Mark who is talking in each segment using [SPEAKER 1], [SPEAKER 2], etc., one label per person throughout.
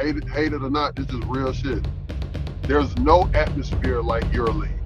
[SPEAKER 1] hate it or not, this is real shit. There's no atmosphere like EuroLeague.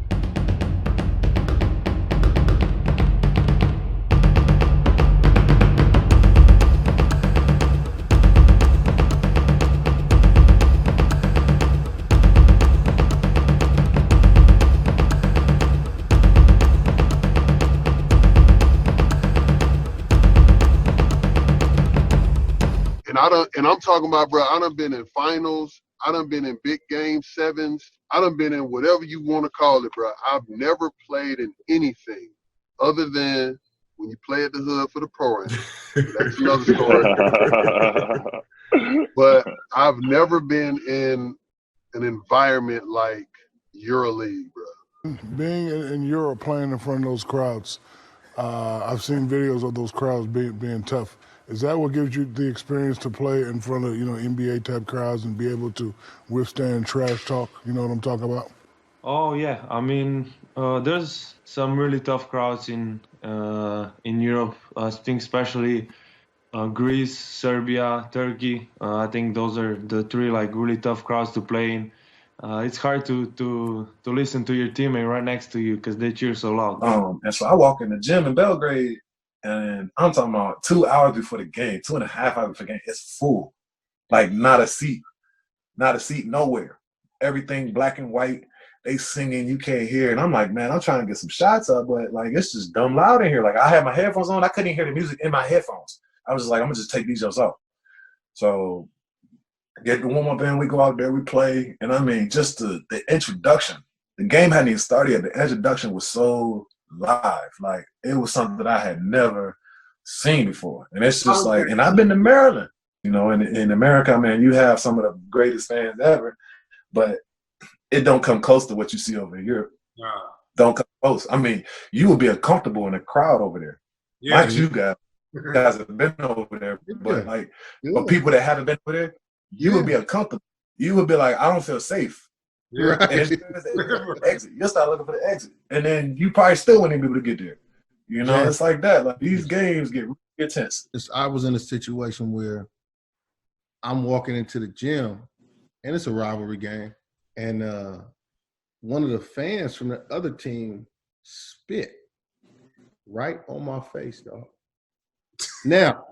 [SPEAKER 1] And I'm talking about, bro, I done been in finals. I done been in big game sevens. I done been in whatever you want to call it, bro. I've never played in anything other than when you play at the hood for the pro-am. That's another story. But I've never been in an environment like EuroLeague, bro.
[SPEAKER 2] Being in Europe, playing in front of those crowds, I've seen videos of those crowds being tough. Is that what gives you the experience to play in front of, NBA type crowds and be able to withstand trash talk? You know what I'm talking about?
[SPEAKER 3] Oh yeah, I mean, there's some really tough crowds in Europe. I think especially Greece, Serbia, Turkey. I think those are the three really tough crowds to play in. It's hard to listen to your teammate right next to you because they cheer so loud.
[SPEAKER 4] And so I walk in the gym in Belgrade. And I'm talking about 2 hours before the game, 2.5 hours before the game, it's full. Like not a seat nowhere. Everything black and white. They singing, you can't hear. And I'm like, man, I'm trying to get some shots up, but it's just dumb loud in here. Like I had my headphones on, I couldn't even hear the music in my headphones. I was just like, I'm gonna just take these off. So get the warm up in, we go out there, we play. And I mean, just the introduction. The game hadn't even started yet. The introduction was so live. Like it was something that I had never seen before. And it's just and I've been to Maryland, in America, man, you have some of the greatest fans ever, but it don't come close to what you see over here. Don't come close. I mean, you would be uncomfortable in a crowd over there. Yeah, like you guys have been over there, but but people that haven't been over there, you would be uncomfortable. You would be like, I don't feel safe. Right. And it's the exit. You'll start looking for the exit. And then you probably still wouldn't be able to get there. It's like that. Like these games get really intense.
[SPEAKER 5] I was in a situation where I'm walking into the gym and it's a rivalry game. And one of the fans from the other team spit right on my face, dog. Now,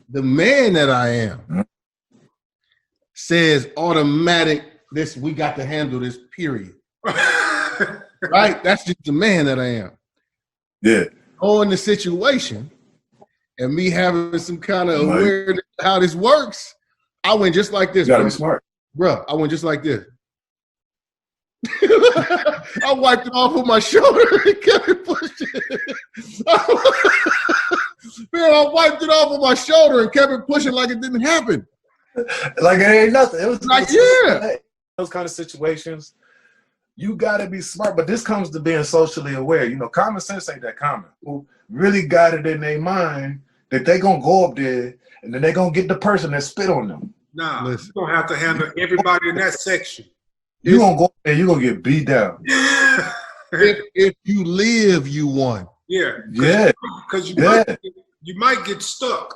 [SPEAKER 5] the man that I am says automatic, we got to handle this, period. Right? That's just the man that I am.
[SPEAKER 4] Yeah.
[SPEAKER 5] Knowing the situation and me having some kind of awareness of how this works, I went just like this.
[SPEAKER 4] You gotta be smart.
[SPEAKER 5] Bro, I went just like this. I wiped it off with my shoulder and kept it pushing. Man, I wiped it off with my shoulder and kept it pushing like it didn't happen.
[SPEAKER 4] Like it ain't nothing. It was
[SPEAKER 5] like, yeah.
[SPEAKER 4] Those kind of situations, you got to be smart. But this comes to being socially aware. Common sense ain't that common. Who really got it in their mind that they going to go up there and then they going to get the person that spit on them.
[SPEAKER 6] Nah, you don't have to handle everybody in that section.
[SPEAKER 4] You're going to go up there, you're going to get beat down.
[SPEAKER 5] if you live, you won.
[SPEAKER 6] Yeah. Because you might get stuck.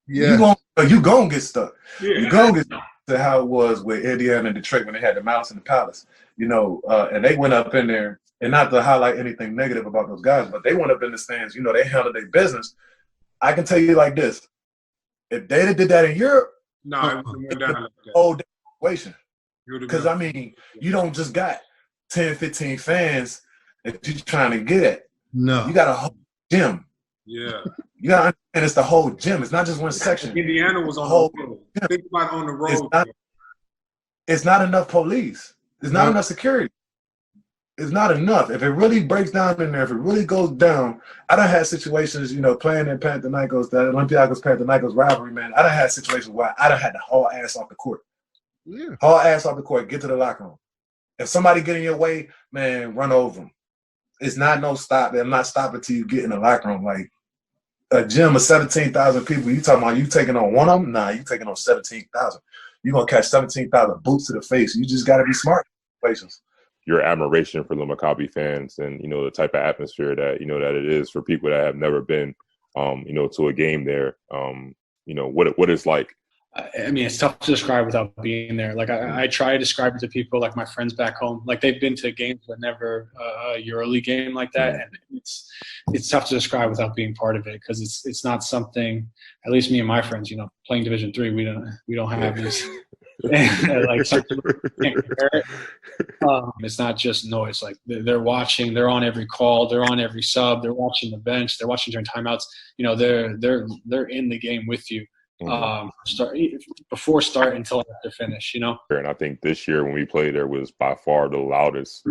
[SPEAKER 5] Yeah.
[SPEAKER 4] You gonna get stuck.
[SPEAKER 6] Yeah.
[SPEAKER 4] You gonna get stuck. To how it was with Indiana and Detroit when they had the Mouse in the Palace, and they went up in there, and not to highlight anything negative about those guys, but they went up in the stands, they handled their business. I can tell you like this, if they did that in Europe,
[SPEAKER 6] it went down like that.
[SPEAKER 4] Whole situation. Because, I mean, you don't just got 10, 15 fans that you're trying to get at.
[SPEAKER 5] No.
[SPEAKER 4] You got a whole gym.
[SPEAKER 6] Yeah.
[SPEAKER 4] You got to understand it's the whole gym. It's not just one section.
[SPEAKER 6] Indiana was on the road. Think about on the road.
[SPEAKER 4] It's not enough police. There's not enough security. It's not enough. If it really breaks down in there, if it really goes down, I done had situations, playing in Panathinaikos, that Olympiakos Panathinaikos rivalry, man. I done had situations where I done had to haul ass off the court.
[SPEAKER 5] Yeah.
[SPEAKER 4] Haul ass off the court, get to the locker room. If somebody get in your way, man, run over them. It's not no stop. They're not stopping till you get in the locker room. Like a gym of 17,000 people, you talking about you taking on one of them? Nah, you taking on 17,000. You're going to catch 17,000 boots to the face. You just got to be smart in situations.
[SPEAKER 7] Your admiration for the Maccabi fans and, the type of atmosphere that, that it is for people that have never been, to a game there. What it's like
[SPEAKER 8] I mean, it's tough to describe without being there. Like I try to describe it to people, like my friends back home. Like they've been to games, but never a EuroLeague game like that. And it's tough to describe without being part of it, because it's not something. At least me and my friends, playing Division III, we don't have this. Like, can't compare it. It's not just noise. Like they're watching. They're on every call. They're on every sub. They're watching the bench. They're watching during timeouts. They're in the game with you. Before start until after finish,
[SPEAKER 7] And I think this year when we played there was by far the loudest.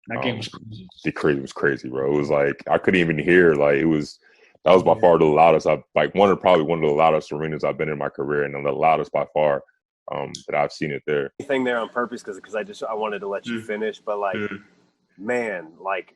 [SPEAKER 8] That game was crazy.
[SPEAKER 7] It was crazy, bro. It was like I couldn't even hear. Like that was by far the loudest. Probably one of the loudest arenas I've been in my career, and the loudest by far that I've seen it there.
[SPEAKER 9] Thing there on purpose because I wanted to let you finish, but man,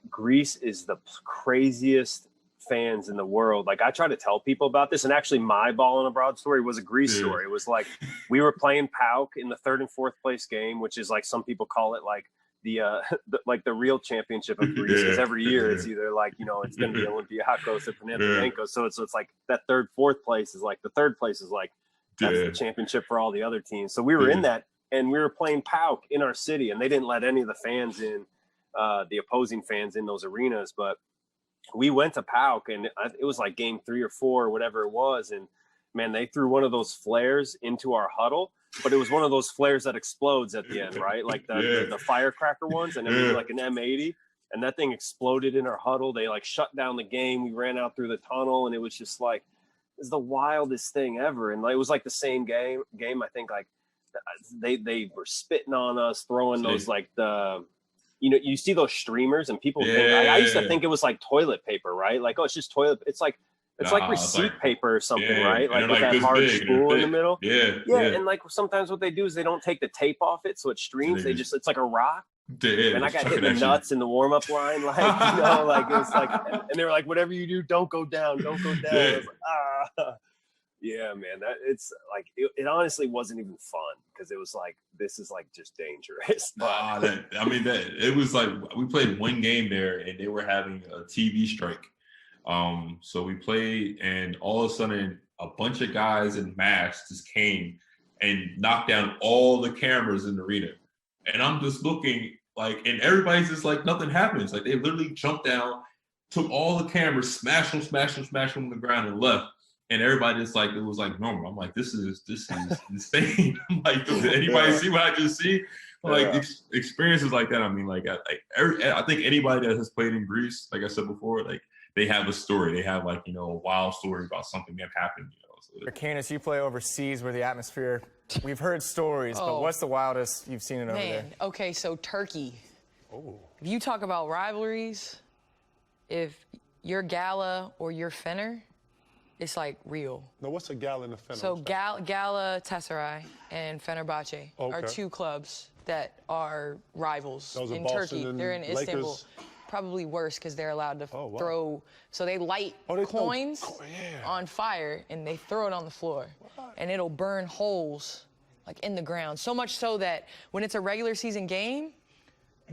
[SPEAKER 9] Greece is the craziest fans in the world. Like I try to tell people about this, and actually my ball in abroad story was a Greece story. It was like we were playing Paok in the 3rd and 4th place game, which is like some people call it like the real championship of Greece, because every year it's either like it's going to be Olympiakos or Panathinaikos. So it's like that 3rd, 4th place is like the 3rd place is like that's the championship for all the other teams. So we were in that, and we were playing Paok in our city, and they didn't let any of the fans in, the opposing fans in those arenas, but we went to Paok, and it was like game 3 or 4 or whatever it was. And man, they threw one of those flares into our huddle, but it was one of those flares that explodes at the end, right? Like the firecracker ones. And it was like an M80, and that thing exploded in our huddle. They like shut down the game. We ran out through the tunnel, and it was just like, it's the wildest thing ever. And it was like the same game. I think like they were spitting on us, throwing those like you see those streamers, and people think, I used to think it was like toilet paper, right? Like, oh, it's just toilet. It's like receipt paper or something, right? Like with that hard spool in the middle. Yeah. And like sometimes what they do is they don't take the tape off it, so it streams. It's like a rock. And I got hit in the nuts in the warm-up line, like it was like, and they were like, whatever you do, don't go down. I was like, yeah, man, it's like it honestly wasn't even fun, because it was like, this is like just dangerous.
[SPEAKER 10] It was like we played one game there, and they were having a TV strike. So we played, and all of a sudden, a bunch of guys in masks just came and knocked down all the cameras in the arena. And I'm just looking and everybody's just like, nothing happens. Like they literally jumped down, took all the cameras, smashed them on the ground, and left. And everybody just like, it was like normal. I'm like, this is insane. I'm like, did anybody see what I just see? Like experiences like that. I mean, I think anybody that has played in Greece, like I said before, like they have a story. They have a wild story about something that happened. So.
[SPEAKER 11] Candace, you play overseas where the atmosphere, we've heard stories, but what's the wildest you've seen it over there?
[SPEAKER 12] Okay, so Turkey. If you talk about rivalries, if you're Gala or you're Fener, it's like real.
[SPEAKER 13] Now, what's a Gala and a Fener?
[SPEAKER 12] So Galatasaray and Fenerbahce are two clubs that are rivals in Turkey. They're in Istanbul. Probably worse, because they're allowed to throw. So they light coins on fire, and they throw it on the floor. And it'll burn holes in the ground. So much so that when it's a regular season game,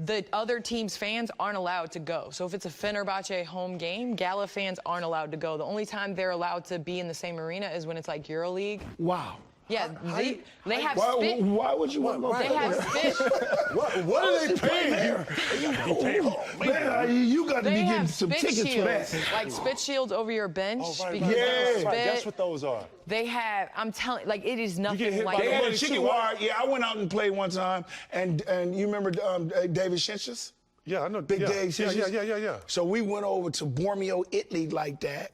[SPEAKER 12] the other team's fans aren't allowed to go. So if it's a Fenerbahce home game, Gala fans aren't allowed to go. The only time they're allowed to be in the same arena is when it's like EuroLeague.
[SPEAKER 2] Wow.
[SPEAKER 12] Yeah, they have spit.
[SPEAKER 2] Why would you want to go?
[SPEAKER 12] They have spit.
[SPEAKER 2] What are they paying here? You got to be getting some tickets
[SPEAKER 12] shields,
[SPEAKER 2] for that.
[SPEAKER 12] Like spit shields over your bench.
[SPEAKER 13] Right.
[SPEAKER 12] That's
[SPEAKER 13] what those are.
[SPEAKER 12] They have. I'm telling. It is nothing like.
[SPEAKER 14] They had a chicken wire. Yeah, I went out and played one time, and you remember David Shinches?
[SPEAKER 13] Yeah, I know.
[SPEAKER 14] Big Dave Shinches?
[SPEAKER 13] Yeah.
[SPEAKER 14] So we went over to Bormio, Italy, like that.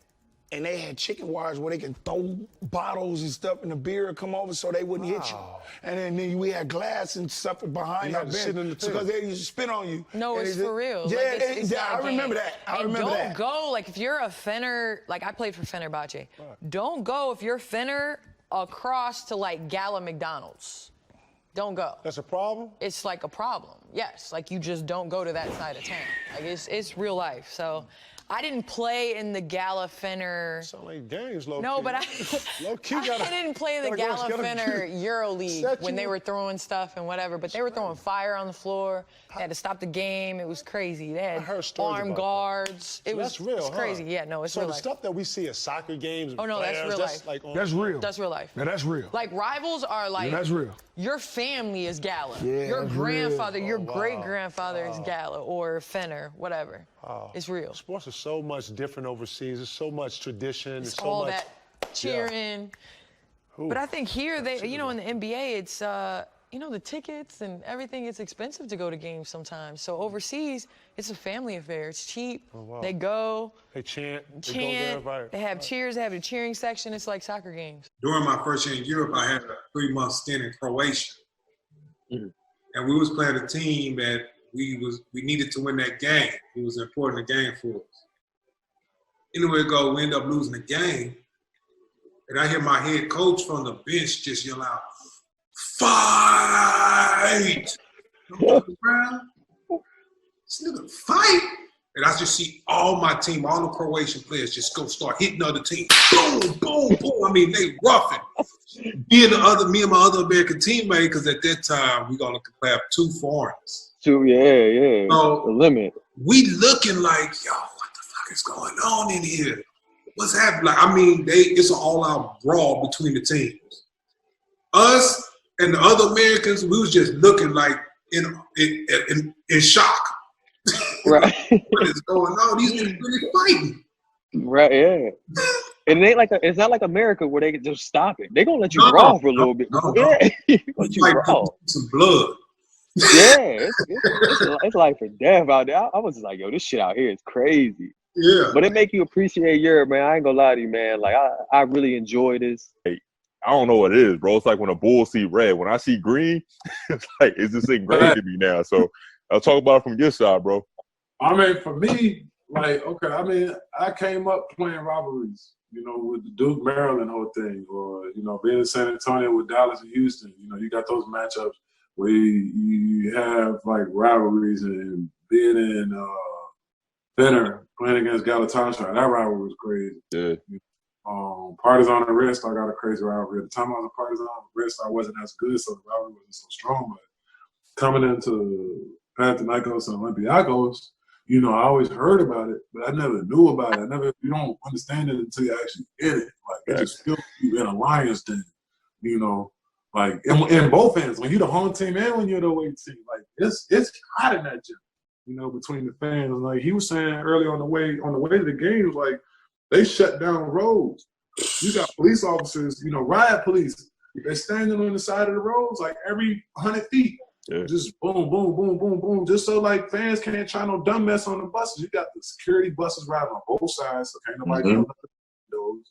[SPEAKER 14] And they had chicken wires where they could throw bottles and stuff, and the beer would come over so they wouldn't hit you. And then we had glass and stuff behind our bench because they used to spit on you.
[SPEAKER 12] No, it's for real.
[SPEAKER 14] Yeah, I remember that.
[SPEAKER 12] Don't go, if you're a Fener, I played for Fenerbahce. Don't go if you're Fener across to Gala McDonald's. Don't go.
[SPEAKER 13] That's a problem?
[SPEAKER 12] It's a problem, yes. You just don't go to that side of town. It's real life. So I didn't play in the Gala Fener.
[SPEAKER 13] Sound like games, low
[SPEAKER 12] No,
[SPEAKER 13] key.
[SPEAKER 12] but I didn't play in the Gala Fener EuroLeague when they were throwing stuff and whatever. But they were throwing fire on the floor. They had to stop the game. It was crazy. They had armed guards.
[SPEAKER 13] So that's real,
[SPEAKER 12] crazy. Yeah, no, it's real
[SPEAKER 13] So the
[SPEAKER 12] life.
[SPEAKER 13] stuff that we see at soccer games.
[SPEAKER 12] Oh no, that's real life.
[SPEAKER 14] That's real.
[SPEAKER 12] That's real life.
[SPEAKER 14] Yeah, that's real.
[SPEAKER 12] Like rivals are like.
[SPEAKER 14] Yeah, that's real.
[SPEAKER 12] Your family is Gala.
[SPEAKER 14] Yeah,
[SPEAKER 12] your
[SPEAKER 14] that's
[SPEAKER 12] grandfather,
[SPEAKER 14] real.
[SPEAKER 12] your great-grandfather is Gala or Fener, whatever. It's real.
[SPEAKER 13] Sports are so much different overseas. There's so much tradition.
[SPEAKER 12] It's
[SPEAKER 13] so
[SPEAKER 12] all
[SPEAKER 13] much,
[SPEAKER 12] that cheering.
[SPEAKER 13] Yeah.
[SPEAKER 12] But I think here, in the NBA, it's, the tickets and everything, it's expensive to go to games sometimes. So overseas, it's a family affair. It's cheap.
[SPEAKER 13] Oh, wow.
[SPEAKER 12] They go.
[SPEAKER 13] They chant.
[SPEAKER 12] They have cheers. They have a cheering section. It's like soccer games.
[SPEAKER 6] During my first year in Europe, I had a 3-month stint in Croatia. And we was playing a team that we needed to win that game. It was an important game for us. Anyway, we end up losing the game. And I hear my head coach from the bench just yell out, "Fight!" I'm looking around. This nigga, fight? And I just see all my team, all the Croatian players just go start hitting the other team. Boom, boom, boom. I mean, they roughing. Me and my other American teammate, because at that time, we got to have 2 foreigners.
[SPEAKER 15] Yeah.
[SPEAKER 6] So,
[SPEAKER 15] the limit.
[SPEAKER 6] We looking like, yo, what the fuck is going on in here? What's happening? Like, I mean, it's an all-out brawl between the teams. Us and the other Americans, we was just looking like in shock.
[SPEAKER 15] Right.
[SPEAKER 6] What is going on? These niggas really fighting.
[SPEAKER 15] Right, yeah. And it ain't it's not like America where they can just stop it. They gonna let you brawl for a little bit. Yeah. Let you brawl.
[SPEAKER 6] Some blood.
[SPEAKER 15] Yeah, it's life or death out there. I was just like, yo, this shit out here is crazy.
[SPEAKER 6] Yeah.
[SPEAKER 15] But it make you appreciate Europe, man. I ain't gonna lie to you, man. Like I really enjoy this.
[SPEAKER 7] Hey, I don't know what it is, bro. It's like when a bull see red. When I see green, it's like it's just ingrained to me now. So I'll talk about it from your side, bro.
[SPEAKER 4] I mean, for me, like, okay, I mean, I came up playing rivalries, with the Duke, Maryland whole thing, or, being in San Antonio with Dallas and Houston. You got those matchups where you have, like, rivalries, and being in Fener, playing against Galatasaray, that rivalry was crazy.
[SPEAKER 7] Yeah.
[SPEAKER 4] Partizan and Red Star got a crazy rivalry. At the time I was a Partizan, Red Star wasn't as good, so the rivalry wasn't so strong. But coming into Panathinaikos and Olympiakos, I always heard about it, but I never knew about it. You don't understand it until you actually in it. Like, it just feels you in a lion's den, like, in both ends, when you're the home team and when you're the away team, like, it's hot in that gym, between the fans. Like he was saying earlier on the way to the games, like, they shut down roads. You got police officers, riot police. They're standing on the side of the roads, like, every 100 feet.
[SPEAKER 7] Yeah.
[SPEAKER 4] Just boom, boom, boom, boom, boom. Just so, like, fans can't try no dumb mess on the buses. You got the security buses riding on both sides, so can't nobody go those.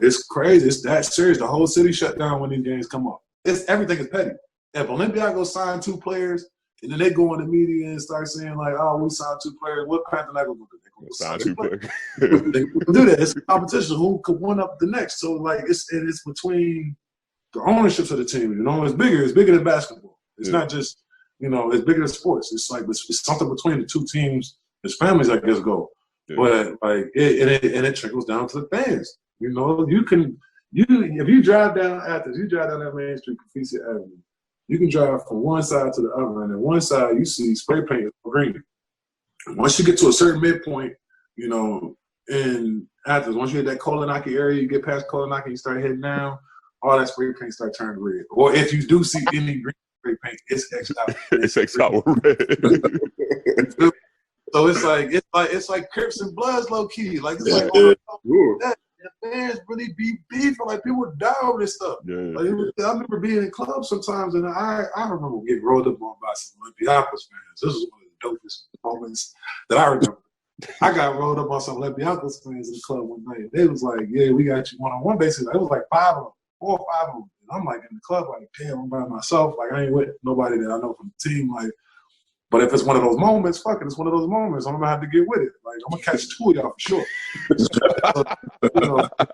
[SPEAKER 4] It's crazy. It's that serious. The whole city shut down when these games come up. Everything is petty. If Olympiakos signed 2 players, and then they go in the media and start saying, like, oh, we signed 2 players, what Panathinaikos will do?
[SPEAKER 7] Sign 2 players.
[SPEAKER 4] They do that. It's a competition. Who could one up the next? So, like, it's between the ownerships of the team. It's bigger. It's bigger than basketball. It's not just, it's bigger than sports. It's like it's something between the 2 teams. As families, I guess, go. Yeah. But, like, it trickles down to the fans. If you drive down Athens, you drive down that main street, Confetti Avenue, you can drive from one side to the other, and on one side you see spray paint green. Once you get to a certain midpoint, in Athens, once you hit that Kolonaki area, you get past Kolonaki, you start heading down, all that spray paint start turning red. Or if you do see any green spray paint, it's X'd out.
[SPEAKER 7] It's X'd out with red.
[SPEAKER 4] So it's like Crips and Bloods, low key. Like, it's like that. The fans really be beefing. Like, people die over this stuff.
[SPEAKER 7] Yeah.
[SPEAKER 4] Like, I remember being in clubs sometimes, and I remember getting rolled up on by some Olympiakos fans. This is one of the dopest moments that I remember. I got rolled up on some Olympiakos fans in the club one night. They was like, "Yeah, we got you one-on-one." Basically, it was like 5 of them, 4 or 5 of them. And I'm like in the club, like, damn, I'm by myself. Like, I ain't with nobody that I know from the team. Like, but if it's one of those moments, fuck it, it's one of those moments. I'm gonna have to get with it. Like, I'm gonna catch 2 of y'all for sure.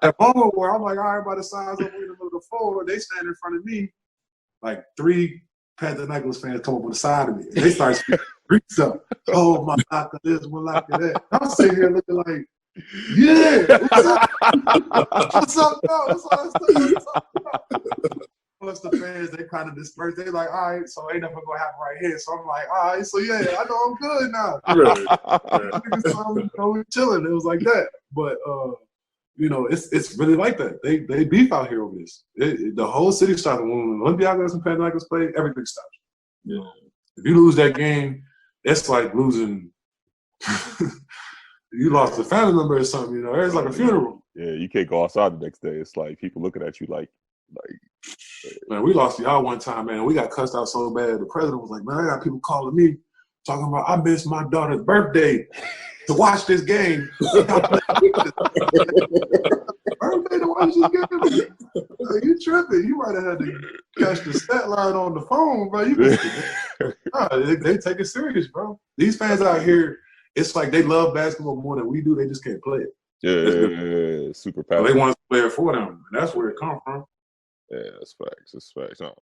[SPEAKER 4] That moment where I'm like, all right, by the size of in the middle of the floor, they stand in front of me, like 3 Panathinaikos fans come up on the side of me. And they start speaking Grease up. Oh, my lock of this, one lock of that. I'm sitting here looking like, yeah, what's up? What's up, now? That's all that's up. Plus the fans, they kind of dispersed. They like, all right, so ain't nothing gonna happen right here. So I'm like, all right, so yeah, I know I'm good now. So we chilling. It was like that. But you know, it's really like that. They beef out here over this. The whole city stopped. When Olympiakos and Panathinaikos play, everything stops. Yeah. If you lose that game, it's like losing. You lost a family member or something. You know, it's like a funeral.
[SPEAKER 7] Yeah, you can't go outside the next day. It's like people looking at you like.
[SPEAKER 4] Man, we lost y'all one time, man. We got cussed out so bad. The president was like, man, I got people calling me talking about I missed my daughter's birthday to watch this game. Birthday to watch this game? You tripping. You might have had to catch the stat line on the phone, bro. They take it serious, bro. These fans out here, it's like they love basketball more than we do. They just can't play it.
[SPEAKER 7] Yeah, super passionate.
[SPEAKER 4] They want to play it for them. And that's where it comes from.
[SPEAKER 7] Yeah, that's facts. That's facts.